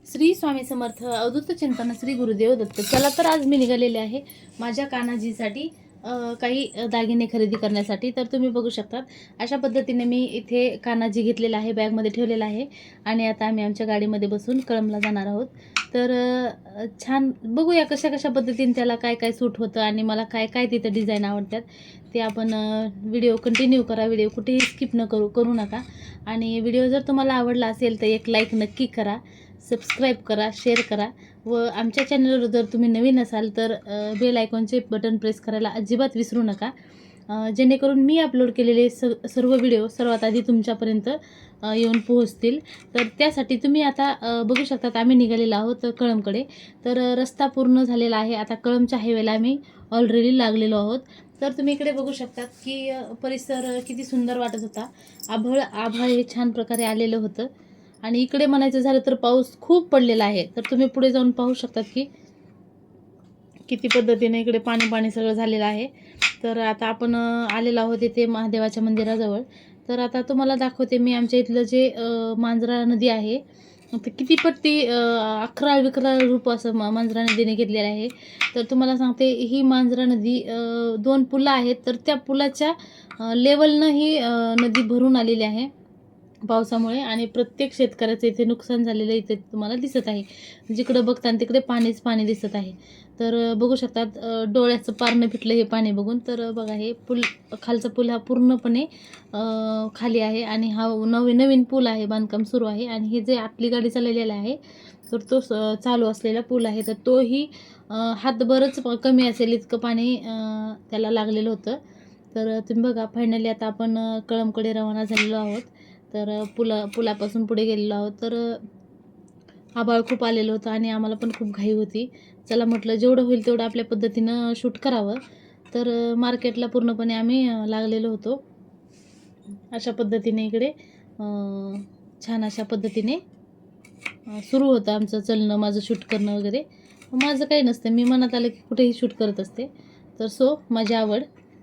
श्री स्वामी समर्थ अवधूत चिंतन श्री गुरुदेव दत्त. चला तर आज मी निघालेले आहे माझ्या कान्हाजीसाठी काही दागिने खरेदी करण्यासाठी. तर तुम्ही बघू शकतात अशा पद्धतीने मी इथे कान्हाजी घेतलेला आहे, बॅगमध्ये ठेवलेला आहे आणि आता आम्ही आमच्या गाडीमध्ये बसून कळंबला जाणार आहोत. तर छान बघूया कशा कशा पद्धतीने त्याला काय काय सूट होतं आणि मला काय काय तिथं डिझाईन आवडतात ते आपण व्हिडिओ कंटिन्यू करा. व्हिडिओ कुठेही स्किप करू नका. आणि व्हिडिओ जर तुम्हाला आवडला असेल तर एक लाईक नक्की करा, सबस्क्राईब करा, शेअर करा व आमच्या चॅनलवर जर तुम्ही नवीन असाल तर बेल आयकॉनचे बटन प्रेस करायला अजिबात विसरू नका, जेणेकरून मी अपलोड केलेले सर्व व्हिडिओ सर्वात आधी तुमच्यापर्यंत येऊन पोहोचतील. तर त्यासाठी तुम्ही आता बघू शकतात आम्ही निघालेलो आहोत कळंबकडे. तर रस्ता पूर्ण झालेला आहे. आता कळंबच्या हायवेला आम्ही ऑलरेडी लागलेलो आहोत. तर तुम्ही इकडे बघू शकतात की परिसर किती सुंदर वाटत होता. आभाळ हे छान प्रकारे आलेलं होतं आणि इकडे म्हणायचं झालं तर पाऊस खूप पडलेला आहे. तर तुम्ही पुढे जाऊन पाहू शकतात की किती पद्धतीने इकडे पाणी सगळं झालेलं आहे. तर आता आपण आलेलो आहोत इथे महादेवाच्या मंदिराजवळ. तर आता तुम्हाला दाखवते मी आमच्या इथलं जे मांजरा नदी आहे, तर किती पट्टी अकराळ विकराळ रूप असं मांजरा नदीने घेतलेलं आहे. तर तुम्हाला सांगते ही मांजरा नदी 2 पुलं आहेत. तर त्या पुलाच्या लेवलनं ही नदी भरून आलेली आहे पावसामुळे आणि प्रत्येक शेतकऱ्याचं इथे नुकसान झालेलं इथे तुम्हाला दिसत आहे. जिकडं बघता तिकडे पाणीच पाणी दिसत आहे. तर बघू शकतात डोळ्याचं पारणं फिटलं हे पाणी बघून. तर बघा हे खालचा पूल हा पूर्णपणे खाली आहे आणि हा नवीन पूल आहे, बांधकाम सुरू आहे. आणि हे जे आपली गाडी चाललेला आहे तर तो चालू असलेला पूल आहे. तर तोही हातभरच कमी असेल इतकं पाणी त्याला लागलेलं होतं. तर तुम्ही बघा फायनली आता आपण कळंबकडे रवाना झालेलो आहोत. तर पुलापासून पुढे गेलेलो आहोत. तर आभाळ खूप आलेलं होतं आणि आम्हाला पण खूप घाई होती. चला म्हटलं जेवढं होईल तेवढं आपल्या पद्धतीनं शूट करावं. तर मार्केटला पूर्णपणे आम्ही लागलेलो होतो. अशा पद्धतीने इकडे छान अशा पद्धतीने सुरू होतं आमचं चलणं, माझं शूट करणं वगैरे. माझं काही नसतं, मी मनात आलं की कुठेही शूट करत असते. तर माझी आवड,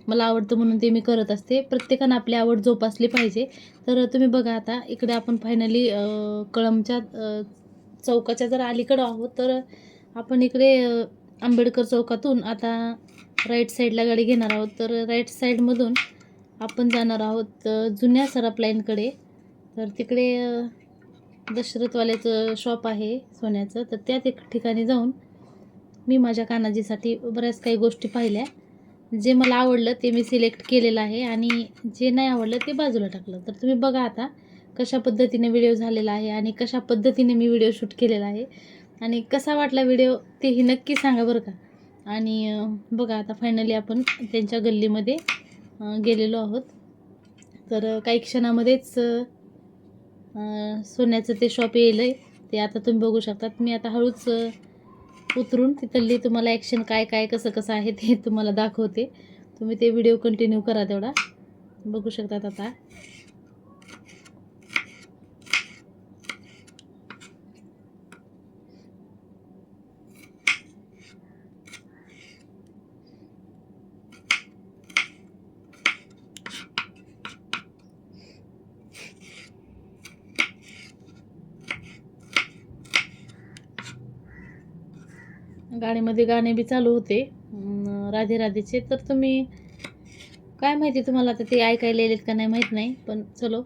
मला आवडतं म्हणून ते मी करत असते. प्रत्येकानं आपली आवड जोपासली पाहिजे. तर तुम्ही बघा आता इकडे आपण फायनली कळंबच्या चौकाच्या जर अलीकडं आहोत. तर आपण इकडे आंबेडकर चौकातून आता राईट साईडला गाडी घेणार आहोत. तर राईट साईडमधून आपण जाणार आहोत जुन्या सराफ लाईनकडे. तर तिकडे दशरथवाल्याचं शॉप आहे सोन्याचं. तर त्या ठिकाणी जाऊन मी माझ्या कान्हाजीसाठी बऱ्याच काही गोष्टी पाहिल्या. जे मला आवडलं ते मी सिलेक्ट केलेलं आहे आणि जे नाही आवडलं ते बाजूला टाकलं. तर तुम्ही बघा आता कशा पद्धतीने व्हिडिओ झालेला आहे आणि कशा पद्धतीने मी व्हिडिओ शूट केलेला आहे आणि कसा वाटला व्हिडिओ तेही नक्की सांगा बरं का. आणि बघा आता फायनली आपण त्यांच्या गल्लीमध्ये गेलेलो आहोत. तर काही क्षणामध्येच सोन्याचं ते शॉप येईल आहे. ते आता तुम्ही बघू शकतात. मी आता हळूच उतरून तिथली तुम्हाला ॲक्शन काय काय कसं आहे ते तुम्हाला दाखवते. तुम्ही ते व्हिडिओ कंटिन्यू करा तेवढा. बघू शकतात आता गाडीमध्ये गाणे बी चालू होते राधे राधेचे. तर तुम्ही काय माहिती तुम्हाला आता ते ऐकायला येलेत का नाही माहीत नाही, पण चलो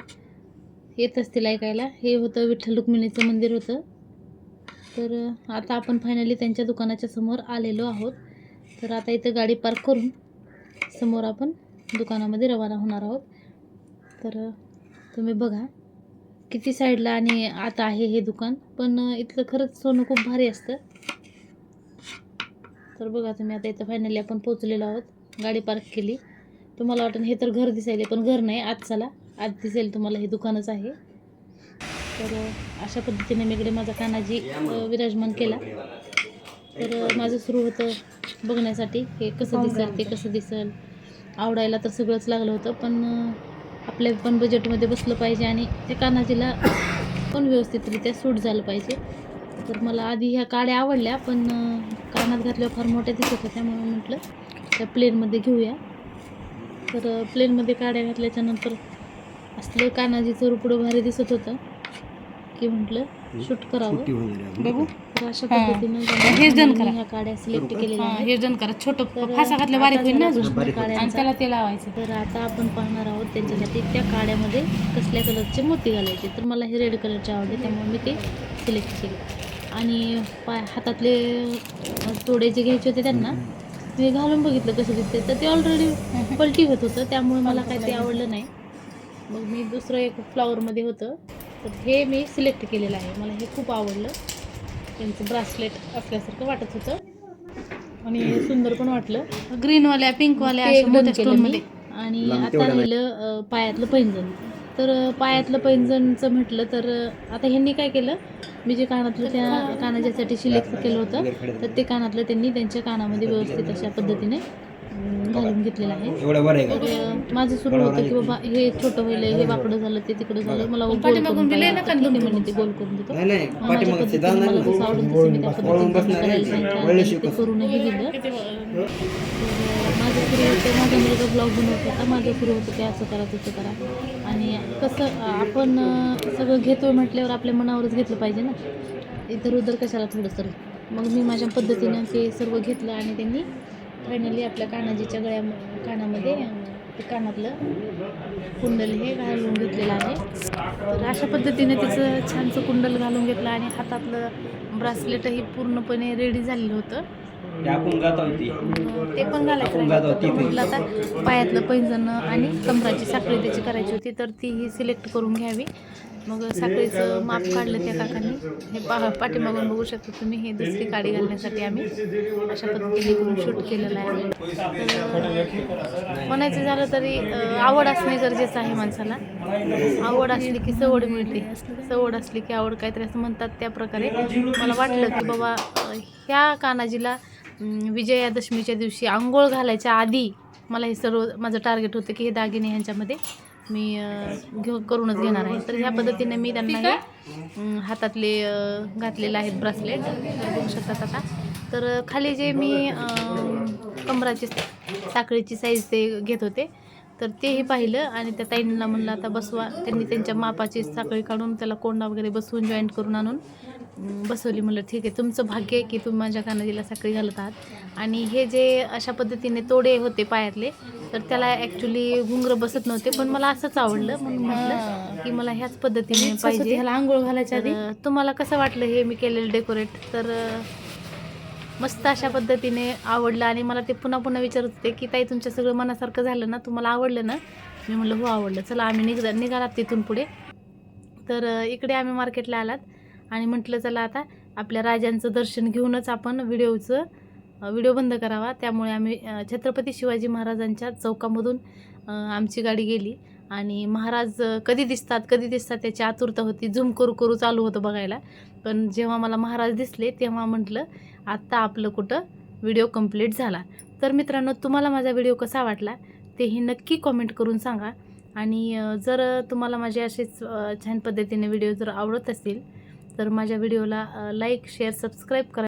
येत असतील ऐकायला. हे होतं विठ्ठल रुक्मिणीचं मंदिर होतं. तर आता आपण फायनली त्यांच्या दुकानाच्या समोर आलेलो आहोत. तर आता इथं गाडी पार्क करून समोर आपण दुकानामध्ये रवाना होणार आहोत. तर तुम्ही बघा किती साईडला आणि आता आहे हे दुकान, पण इथलं खरंच सोनं खूप भारी असतं. तर बघा तुम्ही आता इथं फायनली आपण पोचलेलो आहोत. गाडी पार्क केली. तुम्हाला वाटेल हे तर घर दिसायले, पण घर नाही. आत चला, आत दिसेल तुम्हाला हे दुकानच आहे. तर अशा पद्धतीने मी इकडे माझा कान्हाजी विराजमान केला. तर माझं सुरू होतं बघण्यासाठी हे कसं दिसेल ते कसं दिसेल. आवडायला तर सगळंच लागलं होतं, पण आपल्या पण बजेटमध्ये बसलं पाहिजे आणि त्या कान्हाजीला पण व्यवस्थितरित्या सूट झालं पाहिजे. तर मला आधी ह्या काड्या आवडल्या, पण कानात घातल्यावर फार मोठ्या दिसत होत्या म्हणून म्हटलं त्या प्लेनमध्ये घेऊया. तर प्लेनमध्ये काड्या घातल्याच्यानंतर असलं कान्हाजीचं रुपडं भारी दिसत होतं की म्हटलं शूट करावं. बघू तर अशा पद्धतीनं हेच डन करा. ह्या काड्या सिलेक्ट केलेल्या आहेत. हे डन करा. छोटं तर फासा घातलं बारीक होईल ना आता अजून, झाला आणि काड्यांचा. त्याला ते लावायचं. तर आता आपण पाहणार आहोत त्यांच्यासाठी त्या काड्यामध्ये कसल्या कलरचे मोती घालायचे. तर मला हे रेड कलरचे आवडले त्यामुळे मी ते सिलेक्ट केले. आणि हातातले तोडे जे घ्यायचे होते त्यांना मी घालून बघितलं कसं दिसते, तर ते ऑलरेडी पलटी होत होतं त्यामुळे मला काय ते आवडलं नाही. मग मी दुसरं एक फ्लॉवरमध्ये होतं तर हे मी सिलेक्ट केलेलं आहे. मला हे खूप आवडलं. त्यांचं ब्रासलेट असल्यासारखं वाटत होतं आणि हे सुंदर पण वाटलं. ग्रीनवाल्या पिंकवाल्या ते अशा मोठ्या केलं स्टोनमध्ये. आणि आता राहिलं पायातलं पैंजण. तर पायातलं पैंजणचं म्हटलं तर आता ह्यांनी काय केलं, मी जे कानातलं त्या कानाच्यासाठी सिलेक्ट केलं होतं तर ते कानातलं त्यांनी त्यांच्या कानामध्ये व्यवस्थित अशा पद्धतीने घालून घेतलेलं आहे. तर माझं सुरू होतं की बाबा हे छोटं होईल, हे वाकडं झालं, ते तिकडं झालं, मला गोल करून पाहिजे. तर ठीक आहे म्हणे, ते गोल करून देतो. माझ्या पद्धतीने मला जसं आवडेल तसं मी त्या पद्धतीने करायला सांगितलं आणि ते करूनही दिलं. तर माझं सुरू होतं, माझा मुलगा ब्लॉग बनवत होता, माझं सुरू होतं ते असं करा तसं करा. आणि कसं आपण सगळं घेतोय म्हटल्यावर आपल्या मनावरच घेतलं पाहिजे ना, इधर उधर कशाला थोडंसं. मग मी माझ्या पद्धतीनं ते सर्व घेतलं आणि त्यांनी फायनली आपल्या कानाजीच्या कानामध्ये ते कानातलं कुंडल हे घालून घेतलेलं आहे. तर अशा पद्धतीने तिचं छानसं कुंडल घालून घेतलं आणि हातातलं ब्रासलेटही पूर्णपणे रेडी झालेलं होतं. ते पण घालायचं म्हटलं आता पायातलं पैंजण आणि कमराची साखळी त्याची करायची होती तर ती ही सिलेक्ट करून घ्यावी. मग साखळीचं माप काढलं त्या काकांनी. हे पाठीमागून बघू शकता तुम्ही, हे दुसरी काडी घालण्यासाठी आम्ही अशा पद्धतीने करून शूट केलेलं आहे. तर म्हणायचं झालं तरी आवड असणे गरजेचं आहे माणसाला. आवड असली की सवड मिळते, सवड असली की आवड काहीतरी असं म्हणतात. त्या प्रकारे मला वाटलं की बाबा ह्या कानाजीला विजयादशमीच्या दिवशी आंघोळ घालायच्या आधी मला हे सर्व माझं टार्गेट होतं की हे दागिने ह्यांच्यामध्ये मी करूनच घेणार आहे. तर ह्या पद्धतीने मी त्यांना हे हातातले घातलेले आहेत ब्रासलेट बघू शकतात आता. तर खाली जे मी कमराची साखळीची साईज ते घेत होते तर तेही पाहिलं आणि त्या ताईंना म्हणलं आता बसवा. त्यांनी त्यांच्या मापाची साखळी काढून त्याला कोंडा वगैरे बसवून जॉईंट करून आणून बसवली. म्हणलं ठीक आहे, तुमचं भाग्य आहे की तुम्ही माझ्या कानाजीला साखळी घालत आहात. आणि हे जे अशा पद्धतीने तोडे होते पायातले तर त्याला ॲक्च्युली घुंगरं बसत नव्हते, पण मला असंच आवडलं म्हणून म्हटलं की मला ह्याच पद्धतीने पाहिजे. ह्याला आंघोळ घालायच्या आधी तुम्हाला कसं वाटलं हे मी केलेलं डेकोरेट? तर मस्त अशा पद्धतीने आवडलं आणि मला ते पुन्हा पुन्हा विचारत होते की ताई तुमच्या सगळं मनासारखं झालं ना, तुम्हाला आवडलं ना? मी म्हणलं हो आवडलं, चला आम्ही निघालात तिथून पुढे. तर इकडे आम्ही मार्केटला आलात आणि म्हटलं चला आता आपल्या राजांचं दर्शन घेऊनच आपण व्हिडिओ बंद करावा. त्यामुळे आम्ही छत्रपती शिवाजी महाराजांच्या चौकामधून आमची गाडी गेली आणि महाराज कधी दिसतात त्याची आतुरता होती. झूम करू चालू होतं बघायला. पण जेव्हा मला महाराज दिसले तेव्हा म्हटलं आत्ता आपलं कुठं व्हिडिओ कंप्लीट झाला. तर मित्रांनो, तुम्हाला माझा व्हिडिओ कसा वाटला तेही नक्की कॉमेंट करून सांगा. आणि जर तुम्हाला माझे असेच छान पद्धतीने व्हिडिओ जर आवडत असतील तर माझ्या व्हिडिओला लाईक शेअर सबस्क्राईब करा.